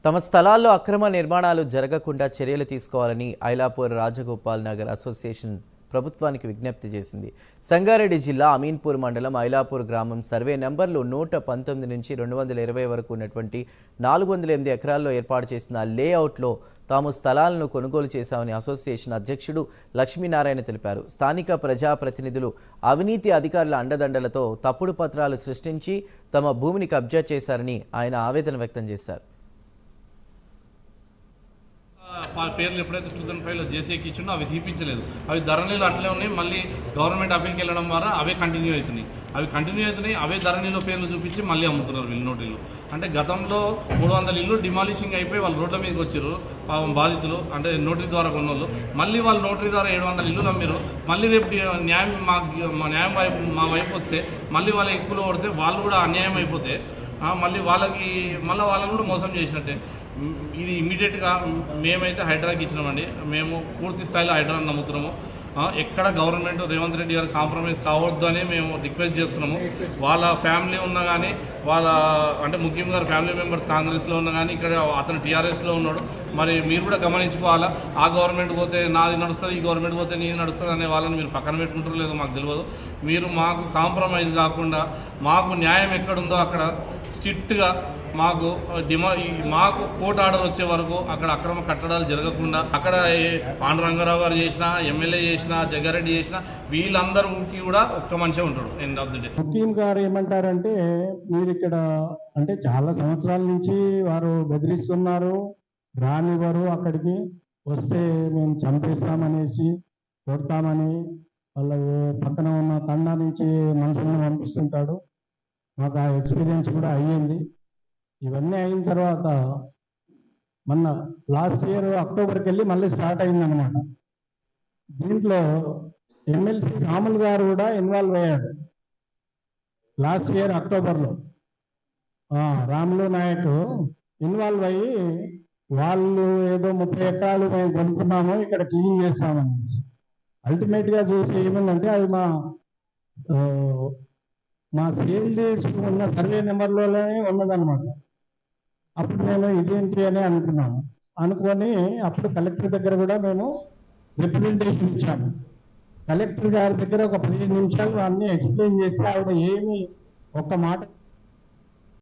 తమ స్థలాల్లో అక్రమ నిర్మాణాలు జరగకుండా చర్యలు తీసుకోవాలని ఐలాపూర్ రాజగోపాల్ నగర్ అసోసియేషన్ ప్రభుత్వానికి విజ్ఞప్తి చేసింది. సంగారెడ్డి జిల్లా అమీన్పూర్ మండలం ఐలాపూర్ గ్రామం సర్వే నెంబర్లు 119 నుంచి 220 వరకు ఉన్నటువంటి 408 ఎకరాల్లో ఏర్పాటు చేసిన లేఅవుట్లో తాము స్థలాలను కొనుగోలు చేశామని అసోసియేషన్ అధ్యక్షుడు లక్ష్మీనారాయణ తెలిపారు. స్థానిక ప్రజాప్రతినిధులు అవినీతి అధికారుల అండదండలతో తప్పుడు పత్రాలు సృష్టించి తమ భూమిని కబ్జా చేశారని ఆయన ఆవేదన వ్యక్తం చేశారు. పేర్లు ఎప్పుడైతే 2005లో జేసీకి ఇచ్చిండో అవి తీపించలేదు. అవి ధరణిలో అట్లే ఉన్నాయి. మళ్ళీ గవర్నమెంట్ అప్పీల్కి వెళ్ళడం ద్వారా అవే కంటిన్యూ అవుతున్నాయి. అవే ధరణిలో పేర్లు చూపించి మళ్ళీ అమ్ముతున్నారు వీళ్ళు నోటీలు. అంటే గతంలో 300 ఇల్లు డిమాలిషింగ్ అయిపోయి వాళ్ళు రోడ్ల మీదకి వచ్చారు బాధితులు, అంటే నోటరీ ద్వారా కొన్నోళ్ళు. మళ్ళీ వాళ్ళు నోటరీ ద్వారా 700 ఇల్లులు అమ్మారు. మళ్ళీ రేపు న్యాయం న్యాయం మా వైపు వస్తే మళ్ళీ వాళ్ళ ఎక్కువలో పడితే వాళ్ళు కూడా అన్యాయం అయిపోతే మళ్ళీ వాళ్ళని కూడా మోసం చేసినట్టే. ఇది ఇమీడియట్గా మేమైతే హైడ్రాకి ఇచ్చినామండి. మేము పూర్తి స్థాయిలో హైడ్రాని నమ్ముతున్నాము. ఎక్కడ గవర్నమెంట్ రేవంత్ రెడ్డి గారు కాంప్రమైజ్ కావద్దు అని మేము రిక్వెస్ట్ చేస్తున్నాము. వాళ్ళ ఫ్యామిలీ ఉన్నా కానీ అంటే ముఖ్యంగా ఫ్యామిలీ మెంబర్స్ కాంగ్రెస్లో ఉన్నా కానీ ఇక్కడ అతను టీఆర్ఎస్లో ఉన్నాడు. మరి మీరు కూడా గమనించుకోవాలా. ఆ గవర్నమెంట్ పోతే నాది నడుస్తుంది, ఈ గవర్నమెంట్ పోతే నీది నడుస్తుంది అనే వాళ్ళని మీరు పక్కన పెట్టుకుంటారో లేదో మాకు తెలియదు. మీరు మాకు కాంప్రమైజ్ కాకుండా మాకు న్యాయం ఎక్కడుందో అక్కడ స్ట్రిక్ట్గా మాకు కోర్టు ఆర్డర్ వచ్చే వరకు అక్కడ అక్రమ కట్టడాలు జరగకుండా, అక్కడ పాండురంగారావు గారు చేసినా, ఎమ్మెల్యే చేసినా, జగ్గారెడ్డి చేసినా వీళ్ళందరికీ కూడా ఒక్క మనిషే ఉంటాడు. ఎండ్ ఆఫ్ ది డే ముఖ్యం గారు ఏమంటారంటే, మీరు ఇక్కడ అంటే చాలా సంవత్సరాల నుంచి వారు బెదిరిస్తున్నారు, రానివ్వరు, అక్కడికి వస్తే మేము చంపేస్తామనేసి కొడతామని వాళ్ళ పక్కన ఉన్న తండా నుంచి మనుషులను పంపిస్తుంటాడు. మాకు ఆ ఎక్స్పీరియన్స్ కూడా అయ్యింది. ఇవన్నీ అయిన తర్వాత మొన్న లాస్ట్ ఇయర్ అక్టోబర్కి వెళ్ళి మళ్ళీ స్టార్ట్ అయిందనమాట. దీంట్లో ఎమ్మెల్సీ రాములు గారు కూడా ఇన్వాల్వ్ అయ్యాడు. లాస్ట్ ఇయర్ అక్టోబర్లో రాములు నాయక్ ఇన్వాల్వ్ అయ్యి వాళ్ళు ఏదో 30 ఎకరాలు మేము కొనుక్కున్నాము, ఇక్కడ క్లీన్ చేస్తామని. అల్టిమేట్గా చూసి ఏమైందంటే అది మా సేల్ డీడ్స్ ఉన్న సర్వే నెంబర్లోనే ఉన్నదన్నమాట. అప్పుడు నేను ఇదేంటి అని అనుకొని అప్పుడు కలెక్టర్ దగ్గర కూడా మేము రిప్రజెంటేషన్ ఇచ్చాము. కలెక్టర్ గారి దగ్గర ఒక 15 నిమిషాలు అన్నీ ఎక్స్ప్లెయిన్ చేసి ఆవిడ ఏమి ఒక్క మాట